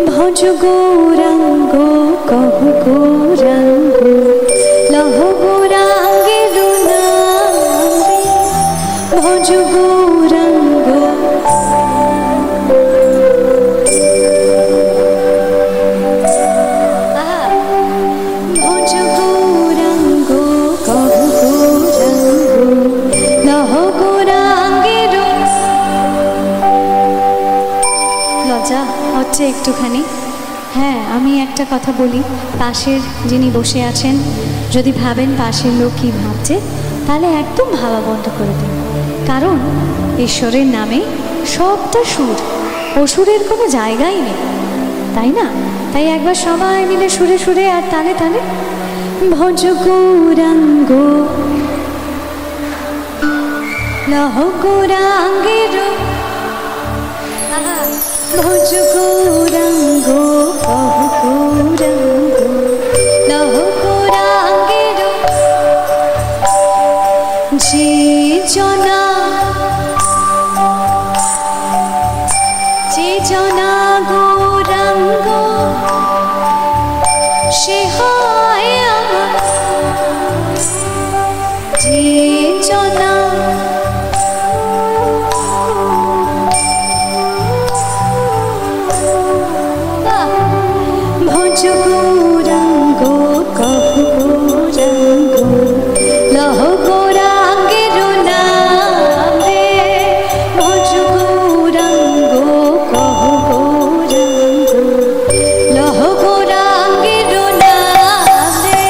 ভজ গৌরাঙ্গ কহ গৌরাঙ্গ লহ গৌরাঙ্গের নামে ভজ গৌরাঙ্গ ভজ গৌরাঙ্গ কহ গৌরাঙ্গ লহ গৌরাঙ্গের লজ্জা হচ্ছে একটুখানি। হ্যাঁ, আমি একটা কথা বলি, পাশের যিনি বসে আছেন যদি ভাবেন পাশের লোক কী ভাবছে, তাহলে একদম ভাবা বন্ধ করে দিন। কারণ ঈশ্বরের নামে সবটা সুর, অসুরের কোনো জায়গাই নেই, তাই না? তাই একবার সবাই মিলে সুরে সুরে আর তালে তালে ভজ গৌরাঙ্গ লহ গৌরাঙ্গের ভজ গৌরাঙ্গ কহ গৌরাঙ্গ লহ গৌরাঙ্গের যে জনা গৌরাঙ্গ সে হয় আমার, যে জনা ভজ গৌরাঙ্গ কহ গৌরাঙ্গ লহ গৌরাঙ্গের নামে ভজ গৌরাঙ্গ কহ গৌরাঙ্গ লহ গৌরাঙ্গের নামে।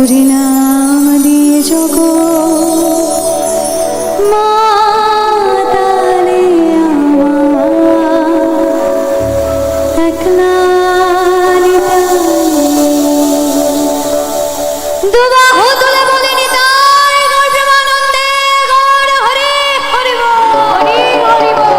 হরি নাম দিয়ে জগৎ মাতালে আমার একলা দুবাহু তুলে বলি নিতাই গৌর প্রেমানন্দে গৌর হরি হরি বল, হরি হরি বল।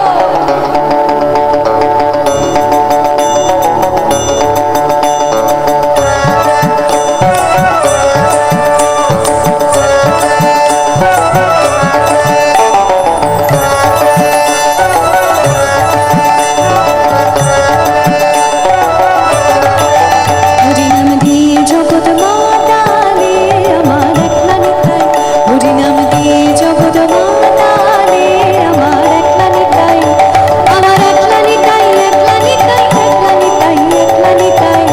হরি নাম দিয়ে জগৎ মাতালে আমার একলা নিতাই, হরি নাম দিয়ে জগৎ মাতালে আমার একলা নিতাই, আমার একলা নিতাই, একলা নিতাই, একলা নিতাই, একলা নিতাই,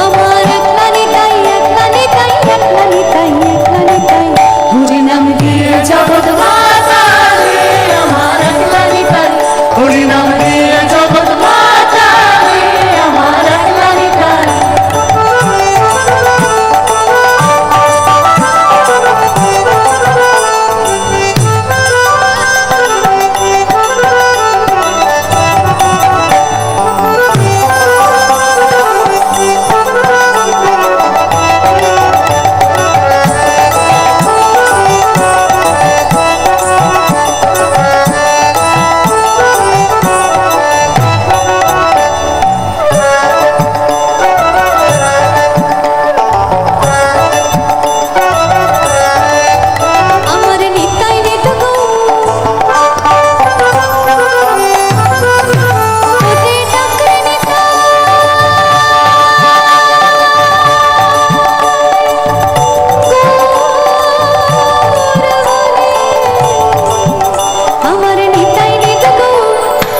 আমার একলা নিতাই, একলা নিতাই, একলা নিতাই, একলা নিতাই, হরি নাম দিয়ে জগৎ মাতালে আমার একলা নিতাই, হরি নাম দিয়ে জগৎ মাতালে আমার একলা নিতাই। আমার নিতাই নিত গো ওরে ডাকরে নিতাই, আমার নিতাই নিত গো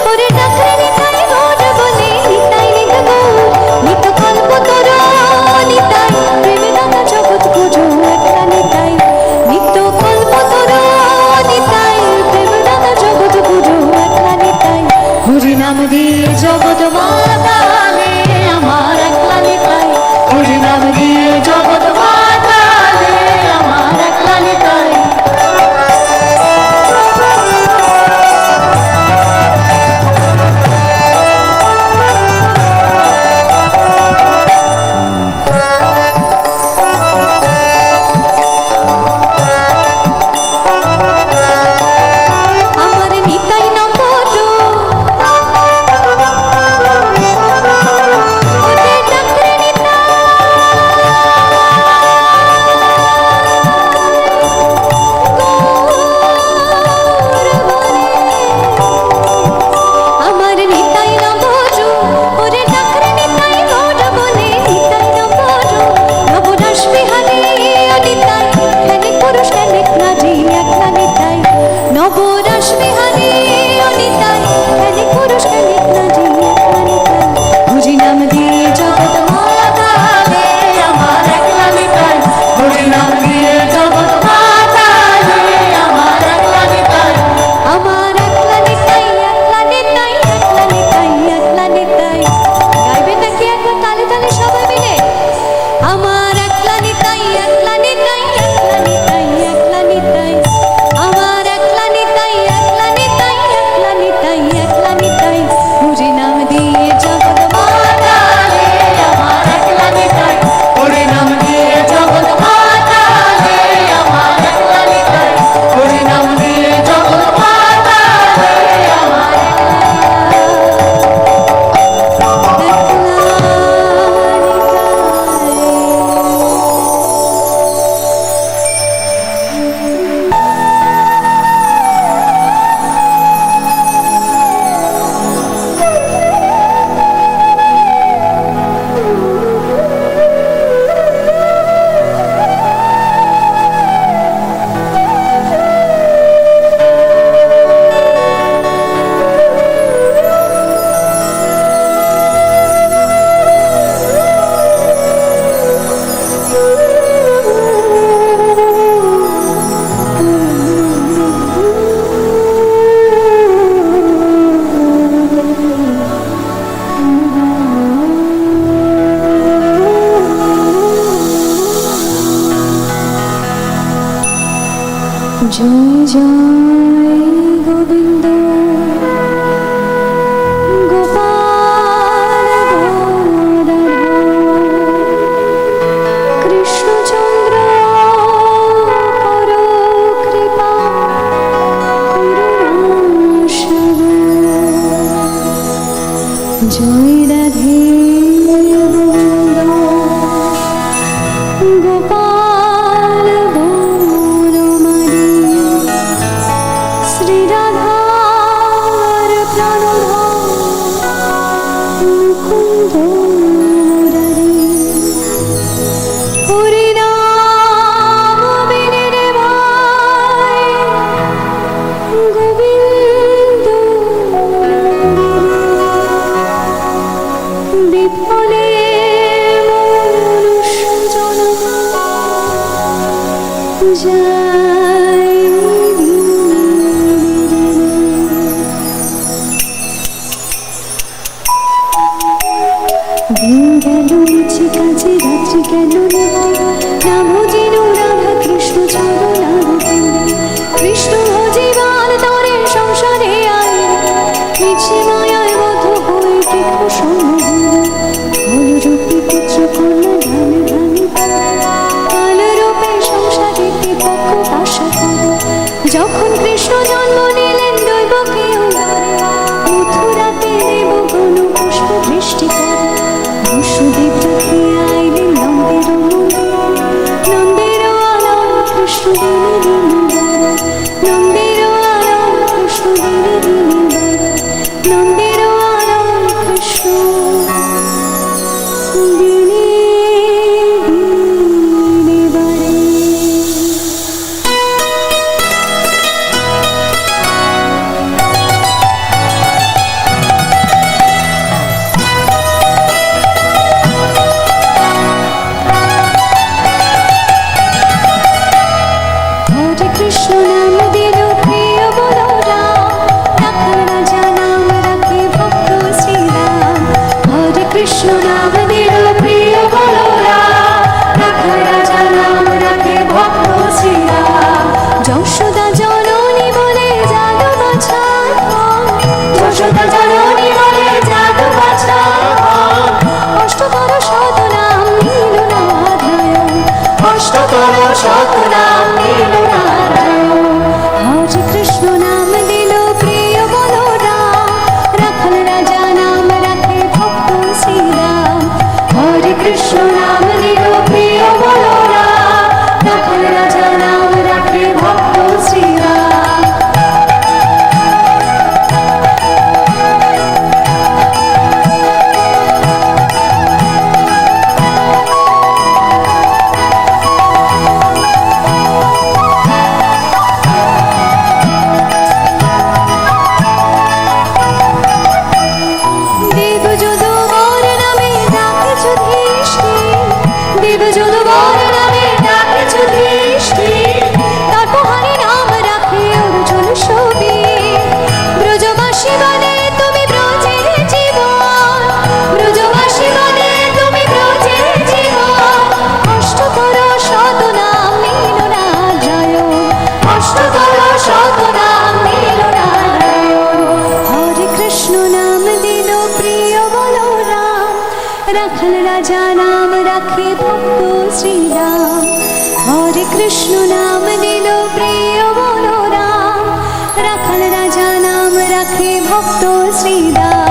ওরে ডাকরে নিতাই গৌর বলে, নিতাই নিত গো নিত কল্প তোর নিতাই, প্রেমদাতা জগৎ পুজো একলা নিতাই, নিত্য কল্প তোর নিতাই, প্রেমদাতা জগৎ পুজো একলা নিতাই, হরি নাম দিয়ে জগৎ মাতালে আমার একলা নিতাই, হরি নাম দিয়ে জগৎ মাতালে আমার একলা নিতাই। আমার নিতাই নম্বর ওরে ডাকরে নিতাই, জয় জয় গোবিন্দ গোপাল গদাধর কৃষ্ণচন্দ্র কর কৃপা করুণাসাগর জয় রাধে গোবিন্দ গোপাল বনমালী শ্রীরাধার প্রাণধর মুকুন্দ মুরারি হরিনাম বিনে ভাই গোবিন্দ বিফলে মনুষ্য জনম জয় দিন গেল মিছে কাজে রাত্রি গেল না ভজিল রাধা কৃষ্ণ চরণ কৃষ্ণ ভজিবাল তরে সংসারে আয় মিছে মায়ায় বদ্ধ হয়ে বৃক্ষ রূপে পুত্র কন্যা ধানে ধানে কাল রূপে সংসারেতে পক্ষ পাশা যখন কৃষ্ণ জন্ম নিলেন দৈবকে মথুরাতে দেবগণ পুষ্প বৃষ্টি করে বসুদেব ডাকে আইলেন নন্দের আলম কৃষ্ণ দিনে দিনে নন্দের আলম কৃষ্ণ দিনে দিনে নন্দের আলম কৃষ্ণ দিনে দিনে বারে হরে কৃষ্ণ নাম দিল প্রিয় বলরাম রাখাল রাজা নাম রাখে ভক্ত শ্রীরাম হরে কৃষ্ণ নাম দিল প্রিয় বলরাম রাখাল রাজা নাম রাখে ভক্ত শ্রীরাম যশোদা জননী বলে জাদু বাছা যশোদা জননী বলে জাদু বাছা অষ্টতর শত নাম নীল নারায়ণ অষ্টতর শত নাম নীল নারায়ণ হরে কৃষ্ণ নাম দিল প্রিয় বলরাম রাখাল রাজা নাম রাখে ভক্ত শ্রীরাম হরে কৃষ্ণ নাম দিল প্রিয় বলরাম রাখাল রাজা নাম রাখে ভক্ত শ্রীরাম দেব যদুবর নামে ডাকে যুধিষ্ঠির দেব যদুবর নামে ডাকে যুধিষ্ঠির তার পোহারে নাম রাখে অর্জুন সুবীর ব্রজবাসী বলে তুমি ব্রজের জীবন ব্রজবাসী বলে তুমি ব্রজের জীবন অষ্টতর শত নাম নীল নারায়ণ অষ্টতর শত নাম নীল নারায়ণ হরে কৃষ্ণ নাম দিল প্রিয় বলরাম রাখাল রাজা নাম রাখে ভক্ত শ্রীরাম হরে কৃষ্ণ নাম দিল প্রিয় বলরাম রাখাল রাজা নাম রাখে ভক্ত শ্রীরাম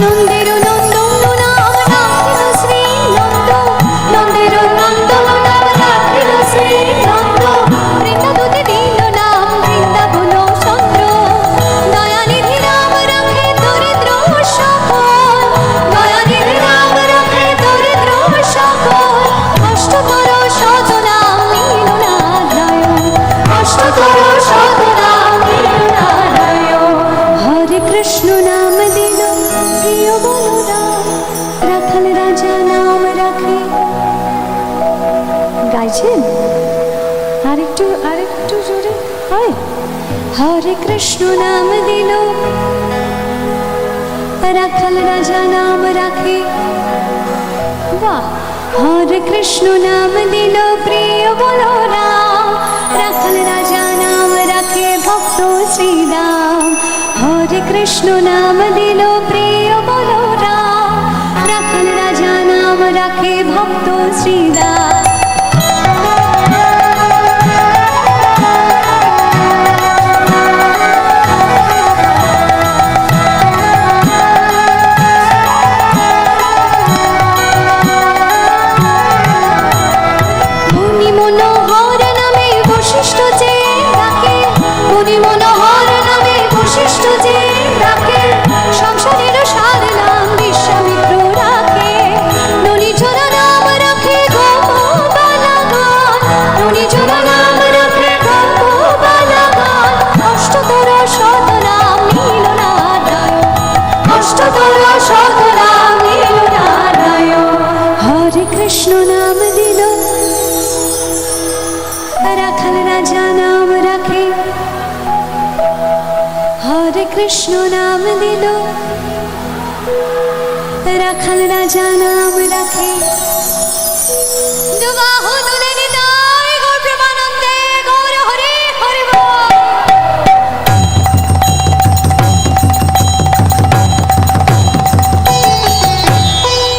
নন্দের আরেকটু জোরে হয়। হরে কৃষ্ণ নাম দিল রাখাল রাজা নাম রাখে। বাহ। হরে কৃষ্ণ নাম দিল প্রিয় বলরাম, রাখাল রাজা নাম রাখে ভক্ত শ্রীরাম। হরে কৃষ্ণ নাম দিল প্রিয় বলরাম, রাখাল রাজা নাম রাখে ভক্ত শ্রীরাম। কৃষ্ণ নাম দিল রাখাল রাজা নাম রাখে। হরে কৃষ্ণ নাম দিল রাখাল রাজা নাম রাখে। দুবাহু তুলে নিতাই গৌর প্রেমানন্দে গৌর হরি হরি বল।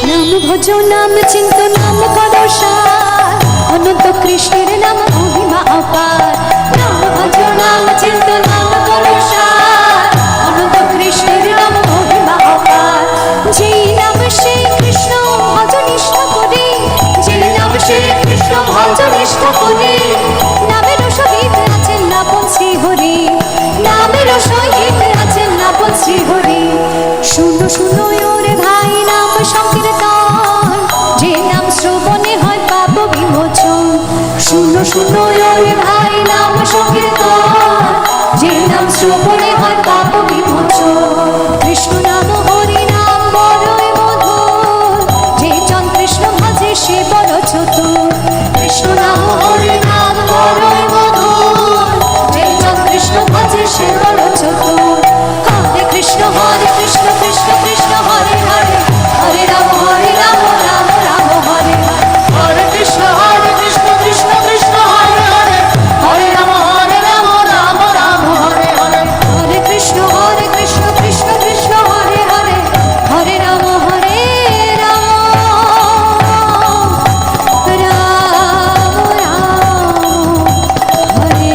নাম ভজ নাম চিন্ত নাম করসার, অনন্ত কৃষ্ণের নাম মহিমা অপার। নাম ভজ নাম চিন্ত নাম করসার, অনন্ত কৃষ্ণের নাম মহিমা অপার। যেই নাম সে কৃষ্ণ ভজ নিষ্ঠা করে, যেই নাম সে কৃষ্ণ ভজ নিষ্ঠা করে, নামের সহিত আছেন নাপন শ্রী হরি, নামের সহিত আছেন নাপন শ্রী হরি। শুনো শুনো ওরে ভাই নাম সংকীর্তন, যে নাম শ্রবণে হয় পাপ বিমোচন। শুনো শুনো ওরে ভাই নাম সংকীর্তন, যে নাম শ্রবণে হয় পাপ বিমোচন। কৃষ্ণ নাম হরি নাম বড়ই মধুর, যে জন কৃষ্ণ ভজে সে বড় চতুর। কৃষ্ণ নাম হরি নাম বড়ই মধুর, যে জন কৃষ্ণ ভজে সে বড় চতুর। হরে কৃষ্ণ কৃষ্ণ কৃষ্ণ হরে হরে, হরে রাম রাম রাম হরে হরে। হরে কৃষ্ণ কৃষ্ণ কৃষ্ণ হরে হরে, হরে রাম রাম রাম হরে হরে। হরে কৃষ্ণ কৃষ্ণ কৃষ্ণ হরে হরে, হরে রাম রাম হরে হরে।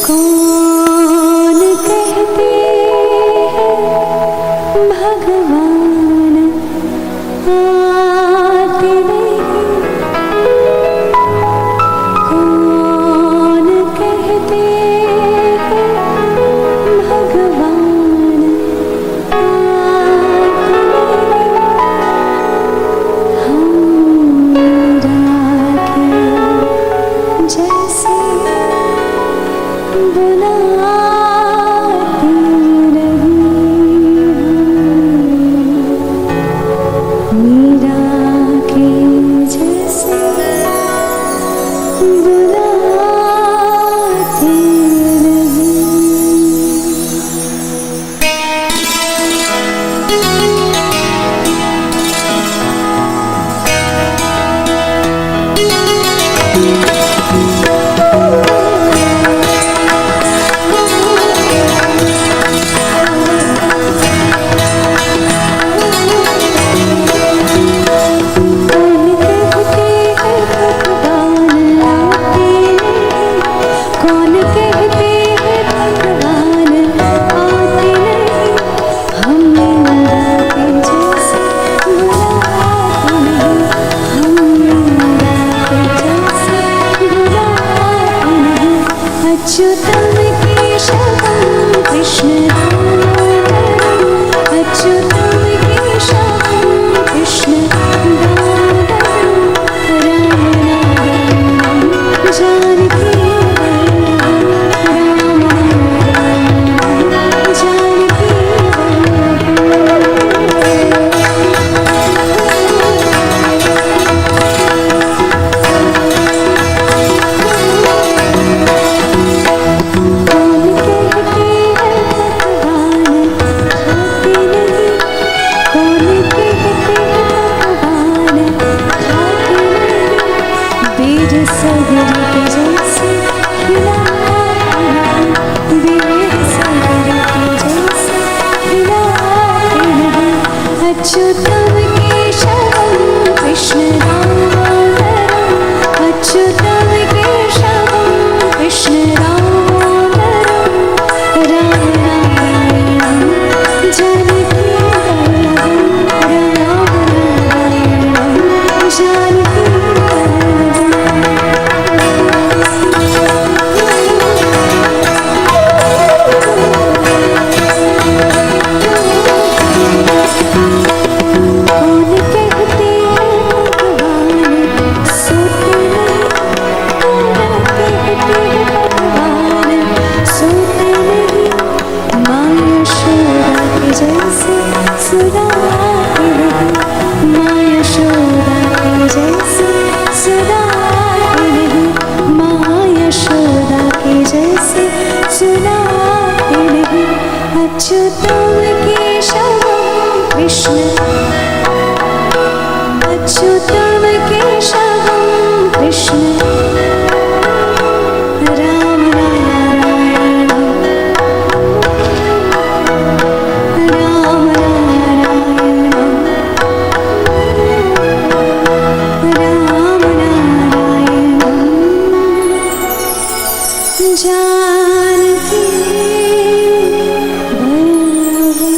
कौन कहते हैं भगवान आते नहीं, कौन कहते हैं भगवान आते नहीं। हम राखे जैसे बुलाती रही, मीरा के जैसे बुलाती रही। सागर के जैसे खिला वीर सागर के जैसे खिलाते हैं अच्युतम केशवम कृष्ण दामोदरम अच्युतम केशवम कृष्ण दामोदरम राम नारायणं जानकी वल्लभं राम नारायणं जानकी कौन कहते हैं भगवान सोते नहीं कौन कहते हैं भगवान सोते नहीं माँ यशोदा के जैसे सुलाते नहीं माँ यशोदा के जैसे सुलाते नहीं माँ यशोदा के जैसे सुलाते नहीं अच्युतम केशवम कृष्ण अच्युतम केशवम कृष्ण राम नारायणं राम नारायणं राम नारायणं जानकी वल्लभं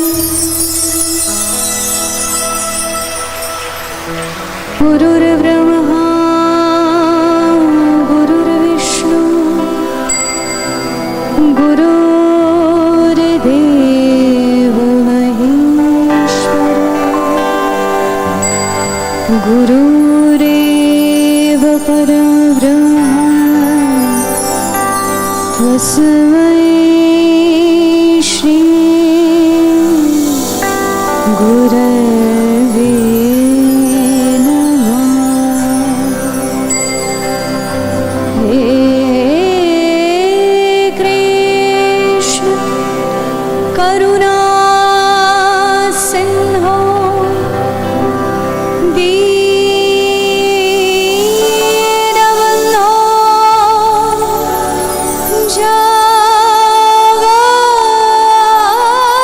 गुरुर्ब्रह्मा गुरुर्विष्णु गुरुर्देव महेश्वर गुरुरेव परब्रह्म तस्मै श्री गुरवे नमः हे कृष्ण करुणा सिंहो दीनबन्धो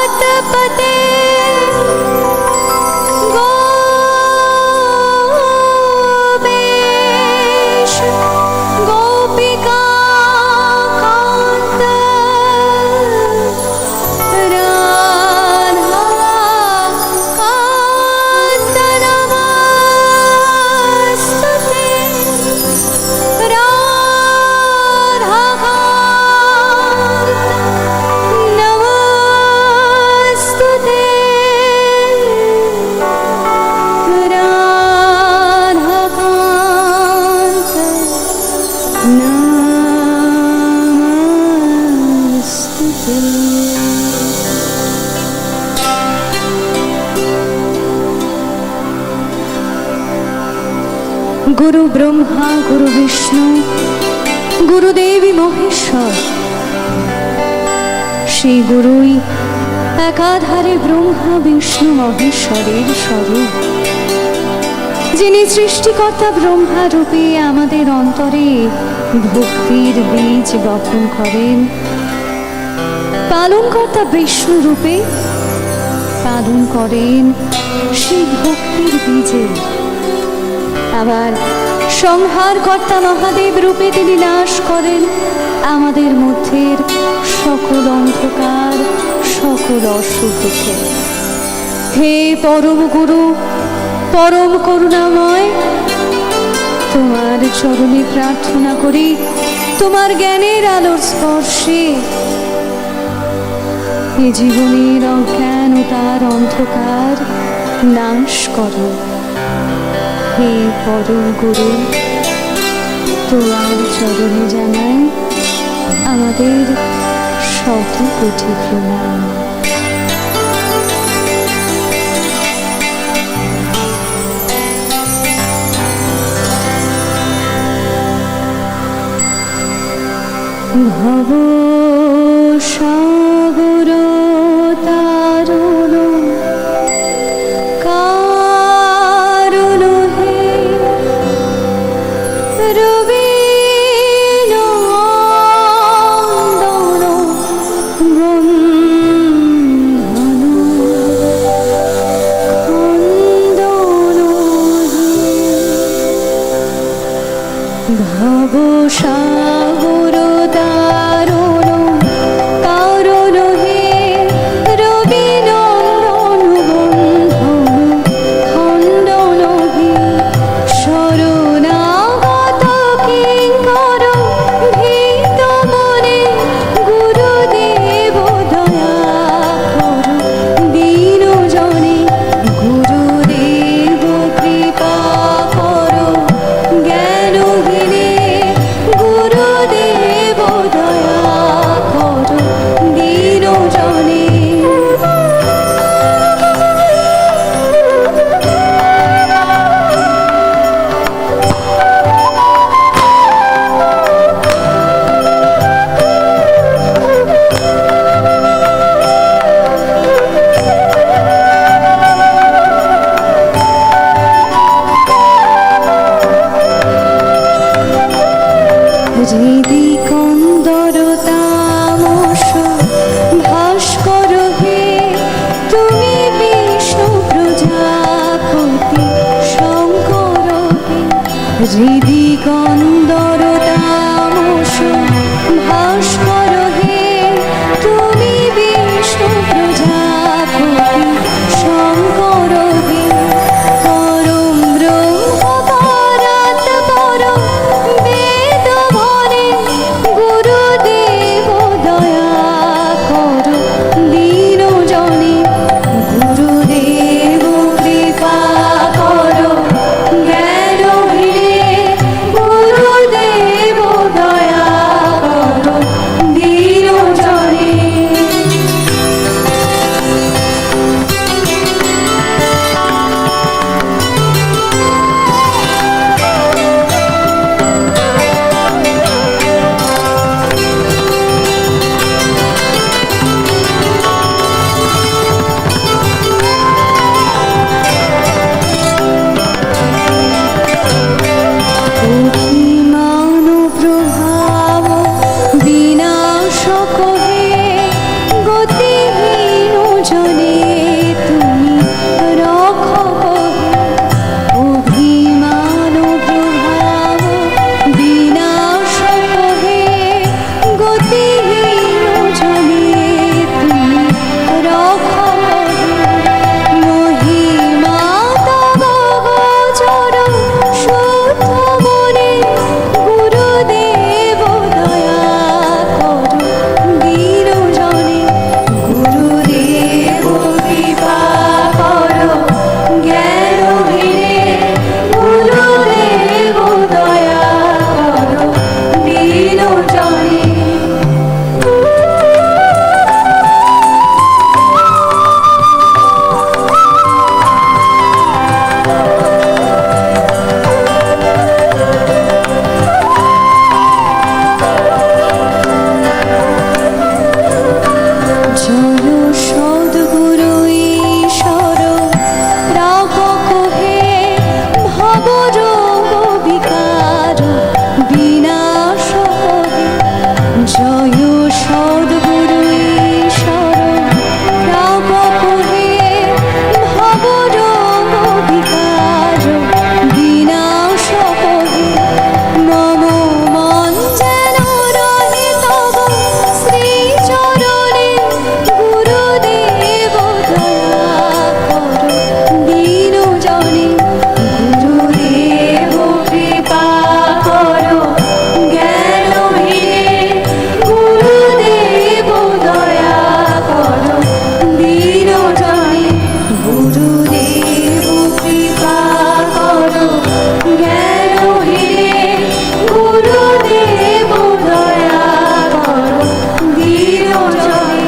जगत्पते गोपेश गोपिका कान्त राधा कान्त नमस्तुते राधा कान्त नमस्तुते राधाकान्त नमस्तुते गुरु ब्रह्मा गुरु विष्णु गुरुदेवी महेश्वर সেই গুরুই একাধারে ব্রহ্মা বিষ্ণু মহেশ্বরের স্বরূপ যিনি সৃষ্টিকর্তা ব্রহ্মা রূপে আমাদের অন্তরে ভক্তির বীজ বপন করেন পালনকর্তা বিষ্ণু রূপে পালন করেন সেই ভক্তির বীজে আবার সংহারকর্তা মহাদেব রূপে তিনি নাশ করেন আমাদের মধ্যের সকল অন্ধকার সকল অশুভকে হে পরম গুরু পরম করুণাময় তোমার চরণে প্রার্থনা করি তোমার জ্ঞানের আলোর স্পর্শে এ জীবনের অজ্ঞানতার অন্ধকার নাশ করো হে পরম গুরু তোমার চরণে জানাই আমাদের শত কোটি প্রণাম ভব সাগর তারুণ কারুণ হে রবি ভব সাগর দারুণ কারণ হে রবি নন্দন বন্ধন খণ্ডন হে শরণাগত কিঙ্কর ভীত মনে গুরুদেব দয়া কর দীন জনে গুরুদেব কৃপা কর জ্ঞানহীনে গুরুদেব দয়া কর দীন জনে হৃদি কন্দর তামস ভাস্কর হে তুমি বিষ্ণু প্রজাপতি শঙ্কর হে হৃদি কন্দর তামস ভাস্কর হে তুমি বিষ্ণু প্রজাপতি শঙ্কর হে পরম ব্রহ্ম পরাৎ পরম বেদ ভরে গুরুদেব দয়া কর দীন জনে গুরুদেব কৃপা কর জ্ঞানহীনে গুরুদেব দয়া কর দীন জনে অভিমান প্রভাব বিনাশক হে গতিহীন জনে তুমি রক্ষক হে অভিমান প্রভাব বিনাশক হে গতিহীন জনে তুমি রক্ষক হে মহিমা তব গোচর শুদ্ধ মনে গুরুদেব দয়া কর দীন জনে গুরুদেব কৃপা কর জ্ঞানহীনে গুরুদেব দয়া কর দীন জনে জয় সদ্গুরু ঈশ্বর রাখক হে ভব রোগ বিকার বিনাশক হে জয় সদ্গুরু ঈশ্বর রাখক হে ভব রোগ বিকার বিনাশক হে মম মন যেন রহে তব শ্রীচরণে গুরুদেব দয়া কর দীন জনে গুরুদেব কৃপা কর জ্ঞানহীনে গুরুদেব দয়া কর দীন জনে গুরুদেব কৃপা কর জ্ঞানহীনে গুরুদেব দয়া কর দীন জনে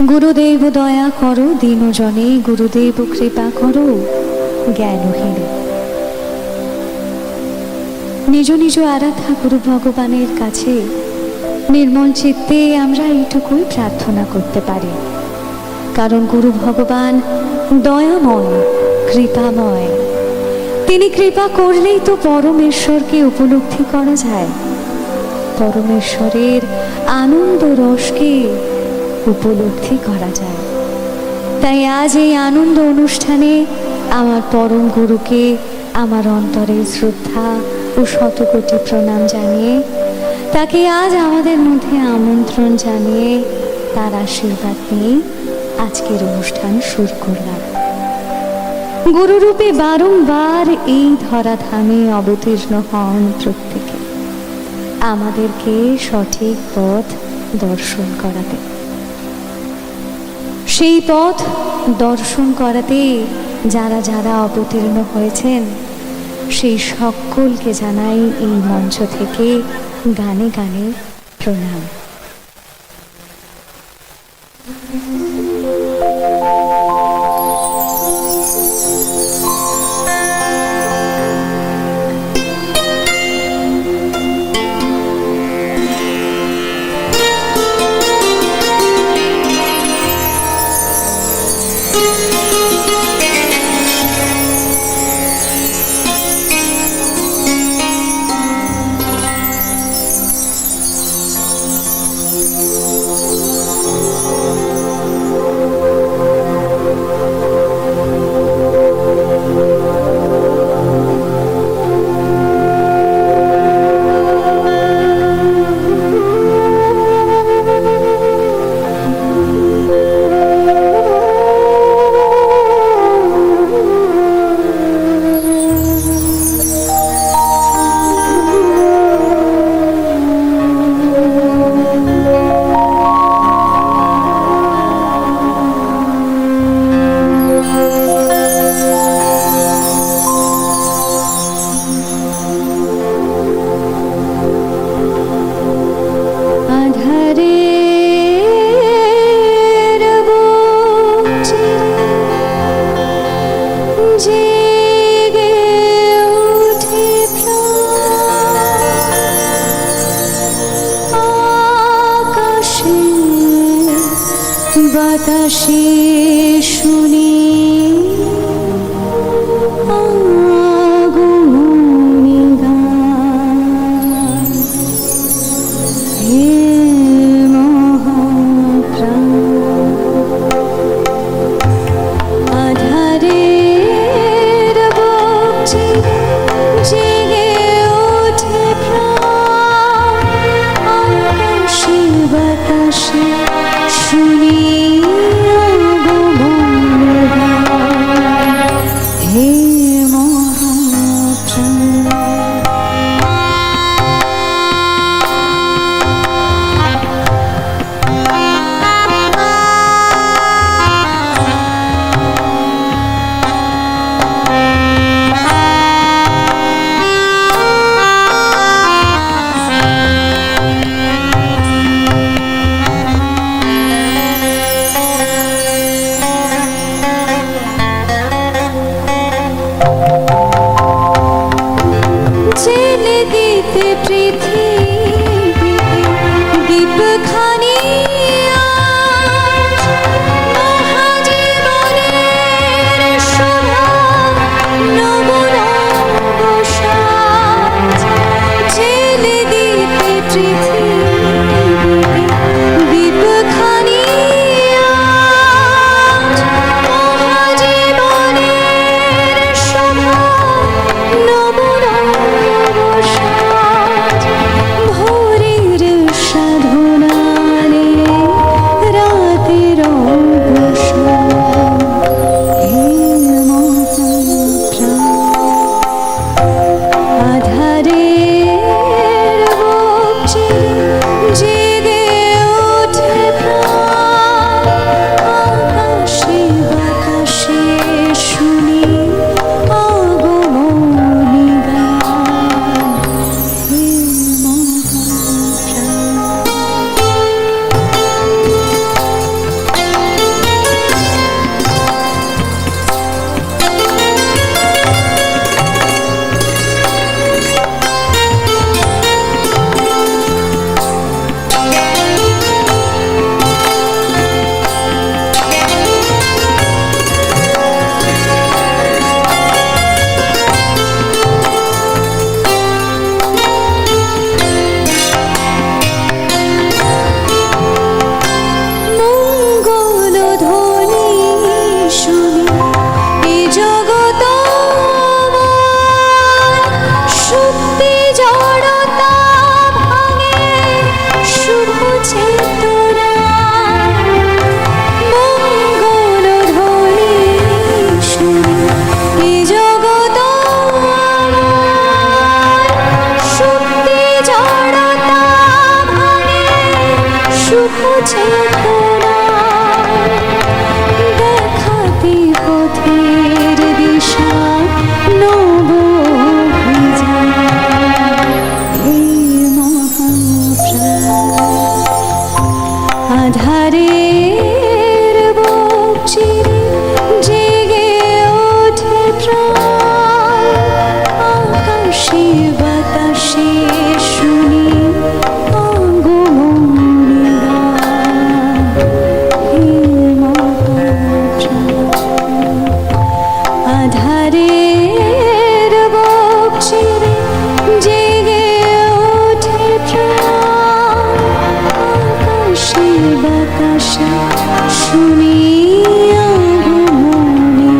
গুরুদেব দয়া করো দীন জনে গুরুদেব কৃপা করো জ্ঞানহীনে নিজ নিজ আরাধ্যা গুরু ভগবানের কাছে নির্মল চিত্তে আমরা এইটুকুই প্রার্থনা করতে পারি। কারণ গুরু ভগবান দয়াময়, কৃপাময়। তিনি কৃপা করলেই তো পরমেশ্বরকে উপলব্ধি করা যায়, পরমেশ্বরের আনন্দ রসকে উপলব্ধি করা যায়। তাই আজ এই আনন্দ অনুষ্ঠানে আমার পরম গুরুকে আমার অন্তরের শ্রদ্ধা ও শতকোটি প্রণাম জানিয়ে, তাকে আজ আমাদের মধ্যে আমন্ত্রণ জানিয়ে, তার আশীর্বাদ নিয়ে আজকের অনুষ্ঠান শুরু করলাম। গুরুরূপে বারংবার এই ধরাধামে অবতীর্ণ হন প্রত্যেকে, আমাদেরকে সঠিক পথ দর্শন করাতে। সেই পথ দর্শন করাতে যারা যারা অবতীর্ণ হয়েছেন, সেই সকলকে জানাই এই মঞ্চ থেকে গানে গানে প্রণাম। বাতাসে শুনি আগুনি গান, হে মহাপ্রাণ। আধারের বুক চিরে জেগে ওঠে প্রাণ, আকাশে বাতাসে শুনি পথের দিশা নব ভিজা হে মহাপ্রাণ আধারের বুক চিরে জেগে ওঠে প্রাণ আকাশে বাতাসে শুনি আগমনী গান হে মহাপ্রাণ আধারের বুক চিরে জেগে ওঠে প্রাণ আকাশে বাতাসে শুনি আগমনী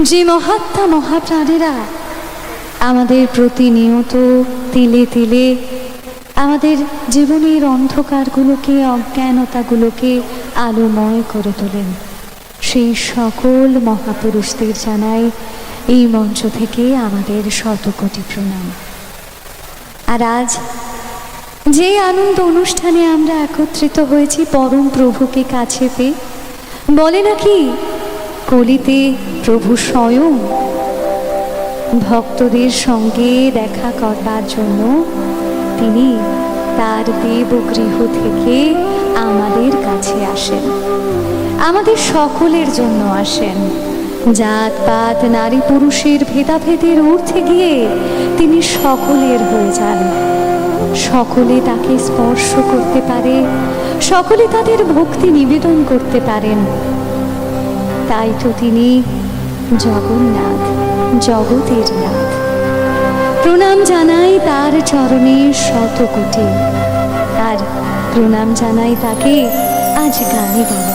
যে মহাত্মা মহাপ্রাণেরা আমাদের প্রতিনিয়ত তিলে তিলে আমাদের জীবনের অন্ধকারগুলোকে অজ্ঞানতাগুলোকে আলোময় করে তোলেন, সেই সকল মহাপুরুষদের জানাই এই মঞ্চ থেকে আমাদের শতকোটি প্রণাম। আর আজ যে আনন্দ অনুষ্ঠানে আমরা একত্রিত হয়েছি পরম প্রভুকে কাছে পেয়ে, বলে নাকি কলিতে প্রভু স্বয়ং ভক্তদের সঙ্গে দেখা করবার জন্য তিনি তার দেবগৃহ থেকে আমাদের কাছে আসেন, আমাদের সকলের জন্য আসেন। জাত পাত নারী পুরুষের ভেদাভেদের ঊর্ধ্বে গিয়ে তিনি সকলের হয়ে যান। সকলে তাকে স্পর্শ করতে পারে, সকলে তাদের ভক্তি নিবেদন করতে পারেন। তাই তো তিনি জগন্নাথ, জগতের নাথ। প্রণাম জানাই তার চরণে শতকোটি, আর প্রণাম জানাই তাকে আজ গানে গানে।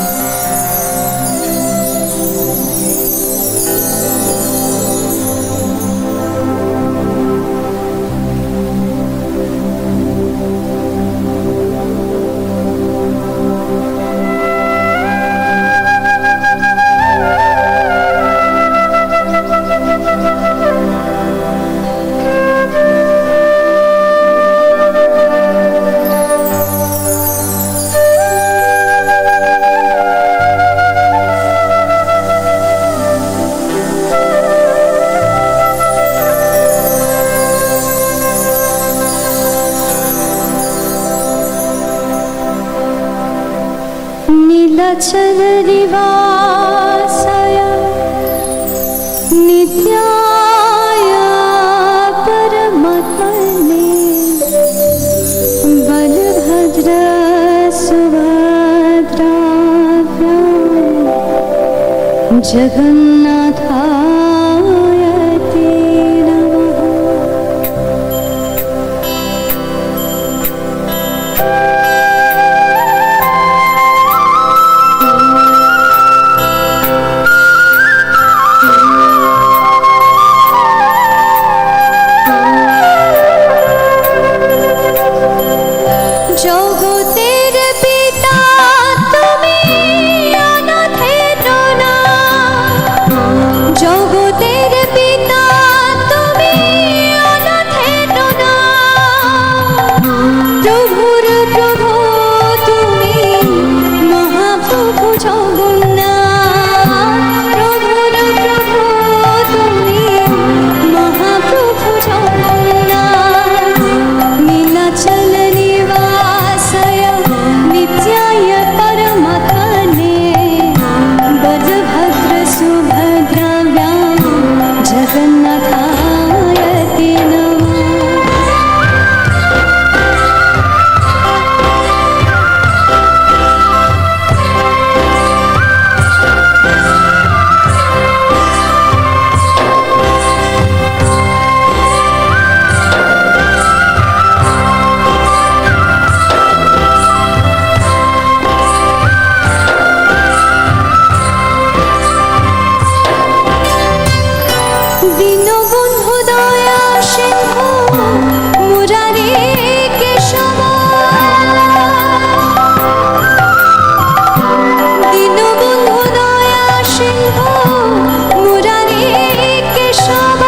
नीलाचल निवासाय नित्याय परमात्मने बलभद्र सुभद्राभ्यां जगन्नाथाय ते नमः। জগতের পিতা তুমি অনাথের নাথ, জগতের পিতা তুমি অনাথের নাথ। প্রভুর প্রভু তুমি মহাপ্রভু জগন্নাথ, প্রভুর প্রভু তুমি মহাপ্রভু জগন্নাথ। নীলাচল निवासाय नित्याय परमात्मने बलभद्र सुभद्राभ्यां जगन्नाथाय ते नमः। দীনবন্ধু দয়া সিন্ধু মুরারি কেশব, দীনবন্ধু দয়া সিন্ধু মুরারি কেশব।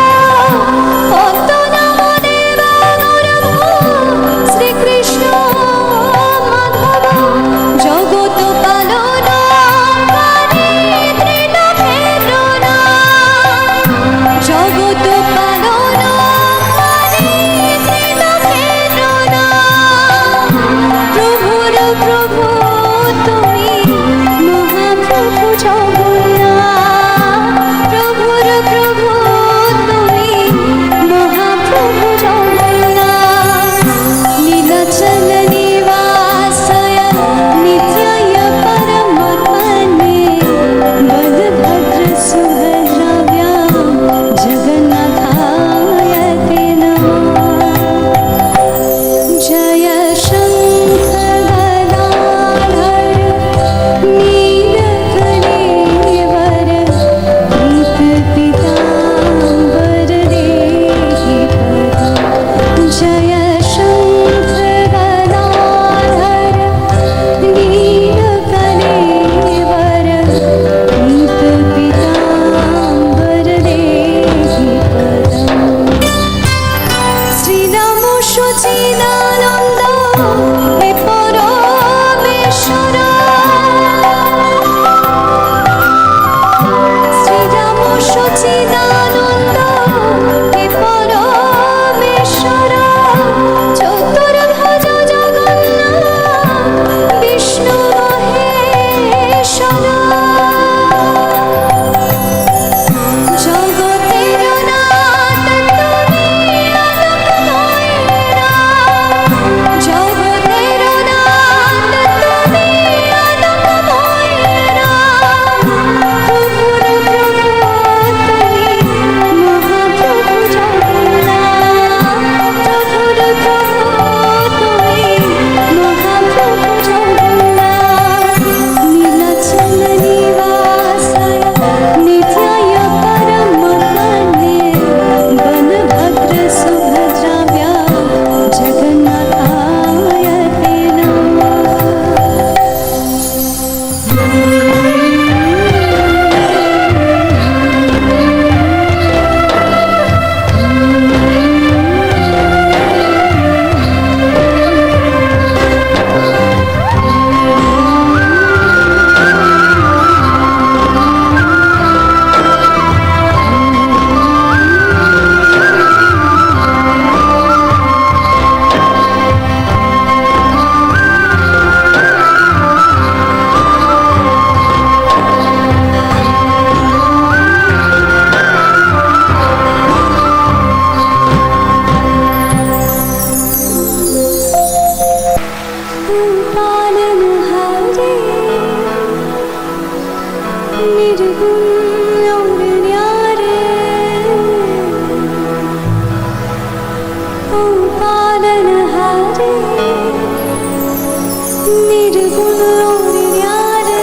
निर्गुण और न्यारे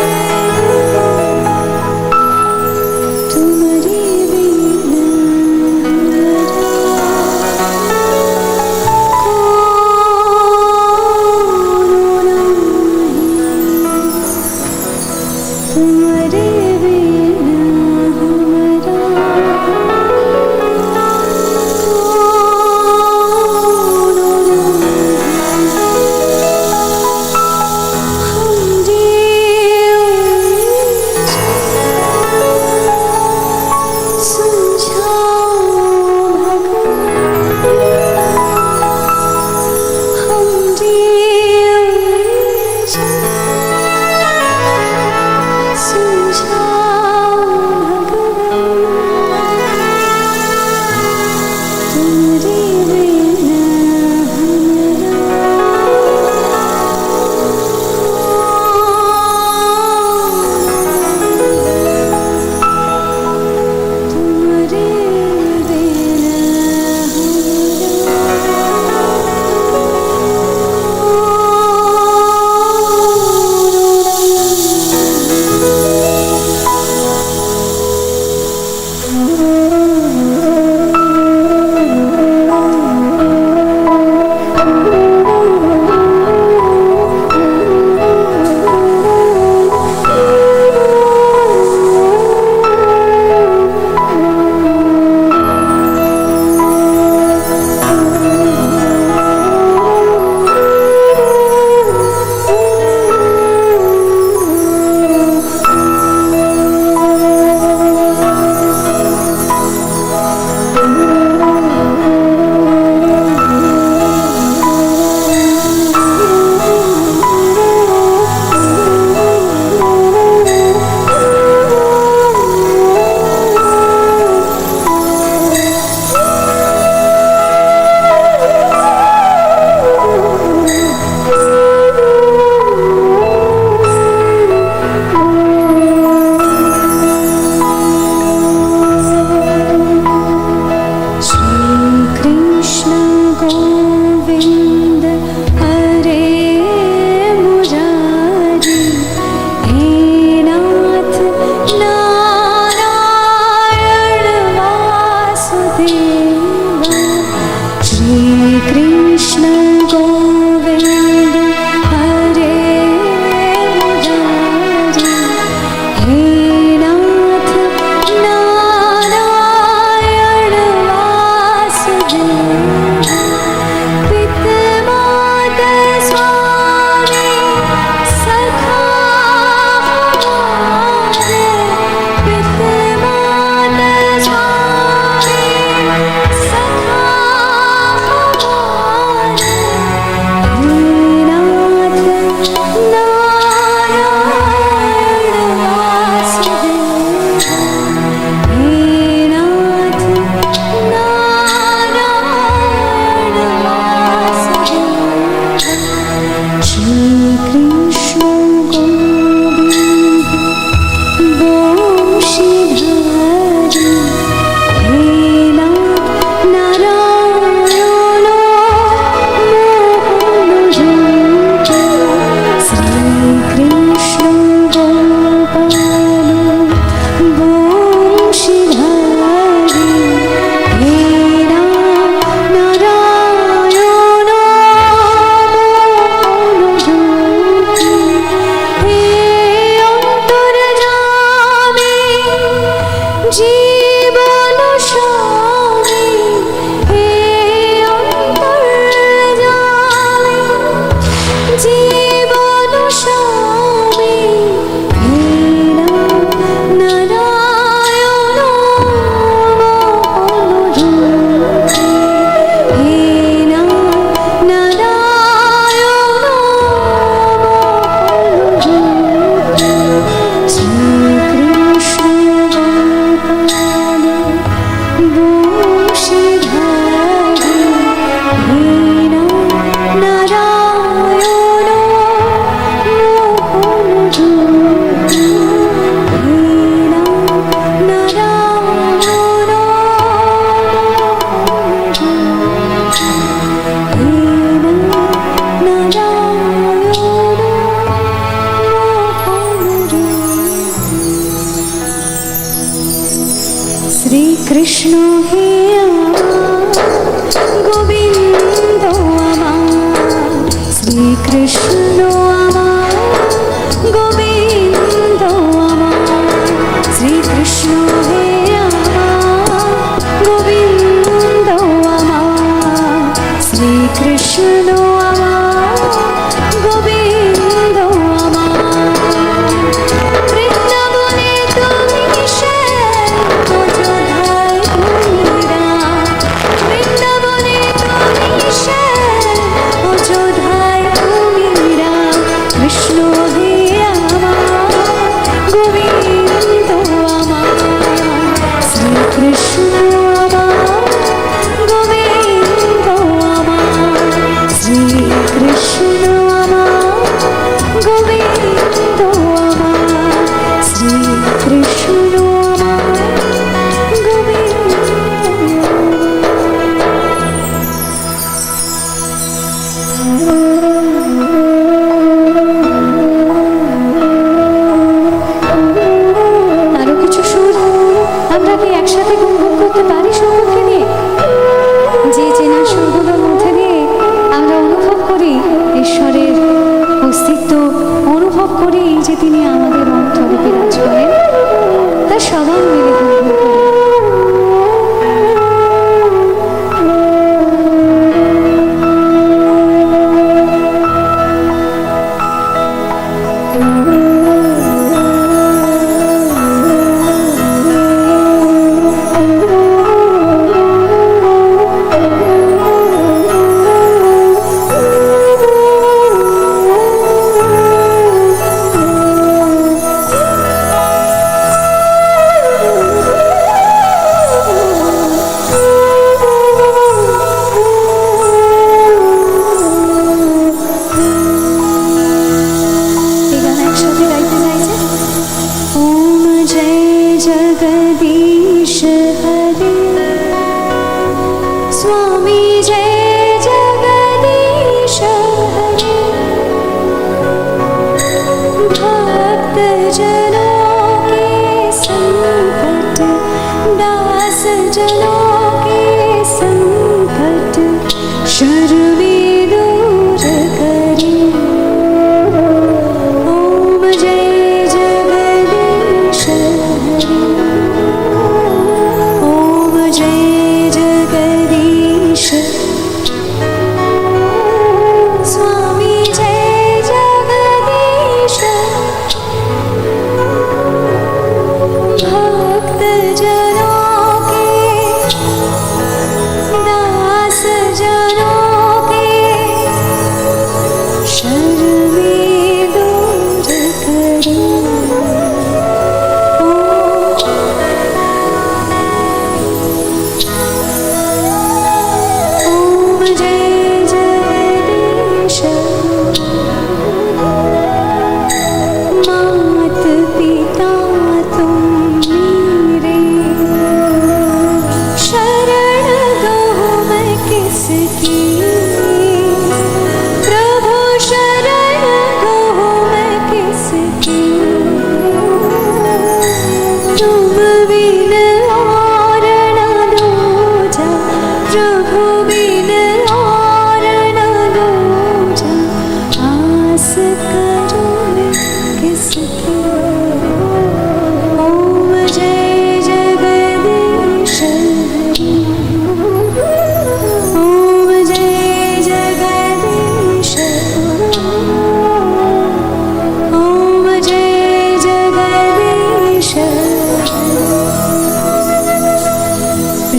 तुम्हारी बिना तुम्हारे बिना তিনি আমাদের অন্তরে বিরাজ করেন, তা সবাই মিলে গুনগুন করি।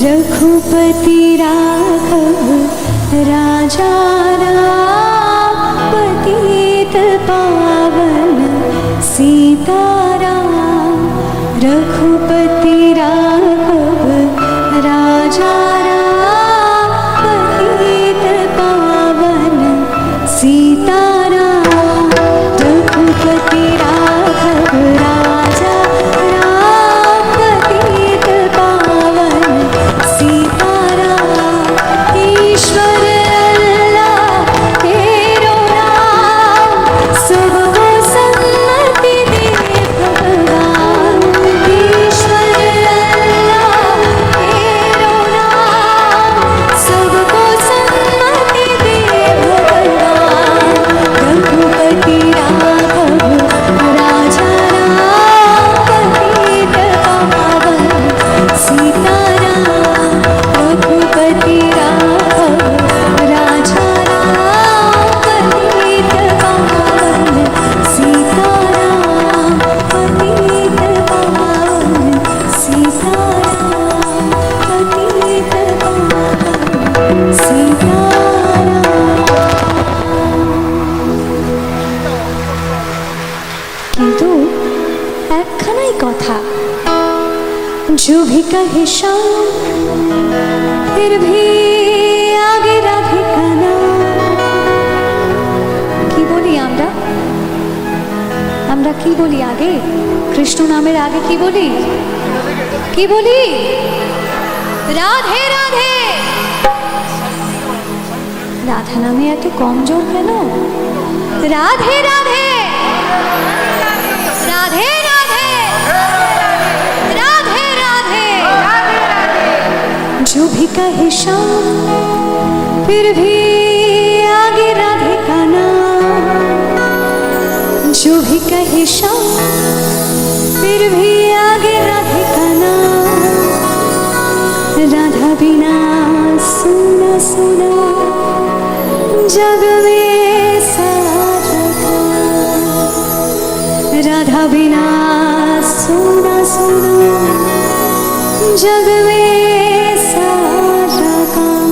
रघुपति राघव राजा राम, पतित पावन सीताराम। रघुपति राघव राजा राम, पतित पावन सीताराम। रघुपति राघव राजा राम, पतित पावन सीताराम। ईश्वर अल्लाह तेरो नाम, सबको सन्मति दे भगवान। ईश्वर अल्लाह तेरो नाम, सबको सन्मति दे भगवान। रघुपति राघव राजा राम, पतित पावन सीताराम। रघुपति राघव राजा राम, पतित पावन सीताराम। पतित पावन सीताराम, पतित पावन सीताराम। কিন্তু একখানাই কথা, जो भी कहे शाम फिर भी आगे राधे का नाम। কি বলি আমরা আমরা কি বলি আগে? কৃষ্ণ নামের আগে কি বলি? কি বলি? রাধে রাধে। রাধা নামে এত কম জোর কেন? রাধে রাধে রাধে রাধে राधे राधे। जो भी कहे शाम फिर भी आगे राधे का नाम। जो भी कहे शाम फिर भी आगे राधे का नाम, राधा बिना सुना सुना जग में सारा काम, राधा बिना सुना सुना जग में सारा काम।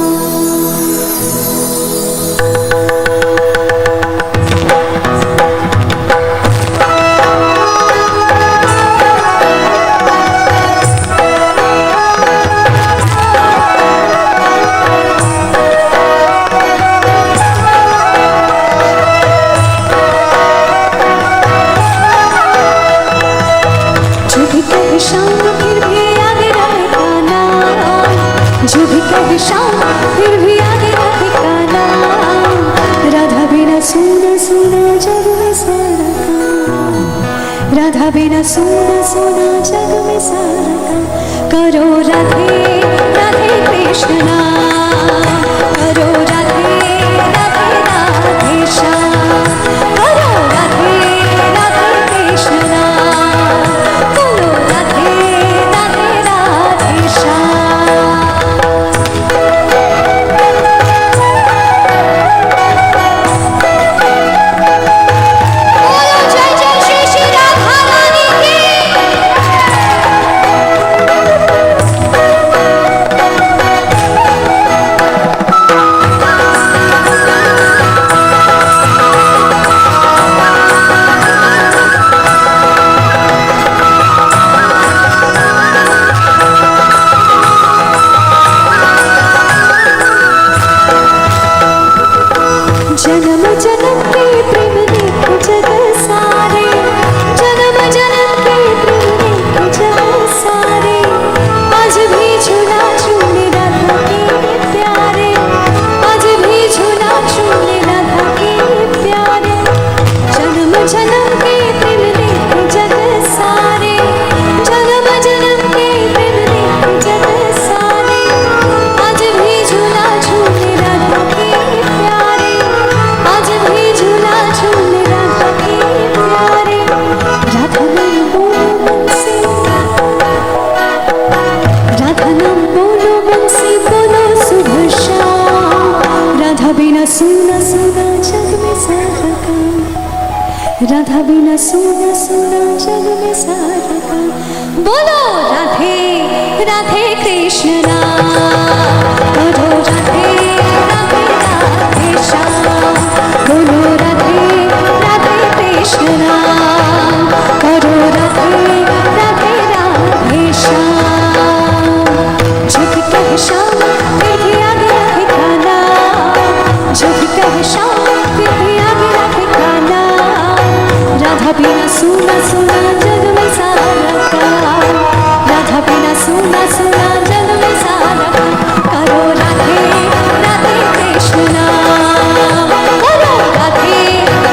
शाम फिर भी आगे रहेगा नाम, जो भी कहे शाम फिर भी आगे रहेगा नाम, राधा बिना सुना सुना जग में सारा काम, राधा बिना सुना सुना जग में सारा काम। करो राधे राधे कृष्ण नाम, करो राधे राधे राधे श्याम, करो राधे राधे कृष्ण नाम, करो राधे राधे राधे श्याम। बोलो जय जय श्री श्री राधा रानी की। जन्म जन्म के प्रेम देखो जग सारे, जन्म जन्म के प्रेम देखो जग सारे, आज भी झूला झूले राधा के प्यारे, आज भी झूला झूले राधा के प्यारे। जन्म जन्म के प्रेम देखो जग सारे, जन्म जन्म के प्रेम देखो जग सारे, आज भी झूला झूले राधा के प्यारे, आज भी झूला झूले राधा के प्यारे। राधा नाम बोलो मन से, राधा नाम बोलो मन से, बोलो सुबह शाम, राधा बिना सुना सुना जग में सारा काम, राधा बिना सुना सुना जग में सारा काम। बोलो राधे राधे कृष्ण नाम, करो राधे राधे राधे श्याम, बोलो राधे राधे कृष्ण नाम, करो राधे राधे राधे श्याम। जो भी कहे शाम फिर भी आगे रहेगा नाम, जो भी कहे शाम फिर भी आगे रहेगा नाम, राधा बिना सुना सुना जग में सारा काम, राधा बिना सुना सुना जग में सारा काम। करो राधे राधे कृष्ण नाम, करो राधे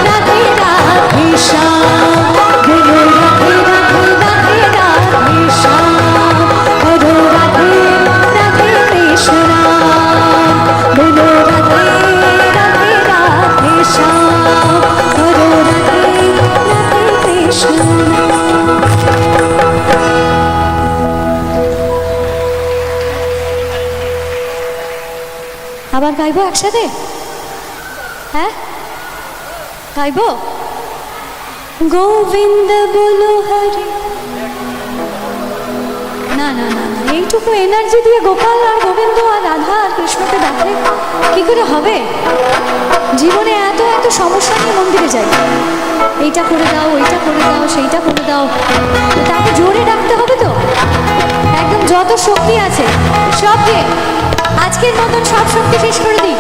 राधे राधे श्याम, बोलो राधे राधे राधे राधे श्याम, करो राधे राधे कृष्ण नाम, बोलो राधे राधे राधे श्याम, करो राधे राधे कृष्ण नाम। আবার গাইবো একসাথে? হ্যাঁ গাইবো। গোবিন্দ বলো হরি, না না না না, এইটুকু এনার্জি দিয়ে গোপাল আর গোবিন্দ আর রাধা আর কৃষ্ণকে ডাকলে কি করে হবে? জীবনে এত এত সমস্যা নিয়ে মন্দিরে যাই, এইটা করে দাও, ওইটা করে দাও, সেইটা করে দাও, তাকে জোরে ডাকতে হবে তো। একদম যত শক্তি আছে সব দিয়ে আজকের মতন সব শক্তি শেষ করে দিই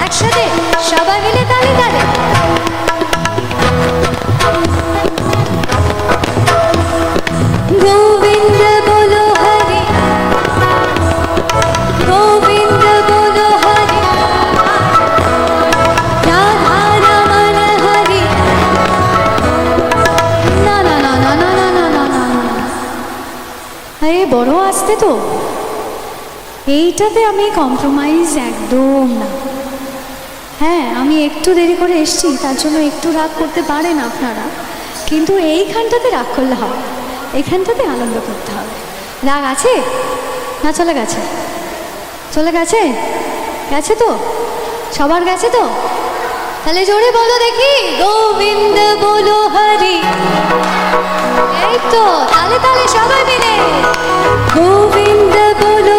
একসাথে, সবাই মিলে তালে তালে। গোবিন্দ বলো হরি, গোবিন্দ বলো হরি, রাধা রমণ হরি। না না না না না না না না না, আরে বড় আসতে তো, এইটাতে আমি কম্প্রোমাইজ একদম না। হ্যাঁ আমি একটু দেরি করে এসেছি, তার জন্য একটু রাগ করতে পারেন আপনারা, কিন্তু এইখানটাতে রাগ করলে হবে, এইখানটাতে আনন্দ করতে হবে। রাগ আছে না? চলে গেছে? চলে গেছে? গেছে তো? সবার গেছে তো? তাহলে জোরে বলো দেখি, গোবিন্দ বলো হরি। এই তো, তালে তালে সবাই মিলে গোবিন্দ বলো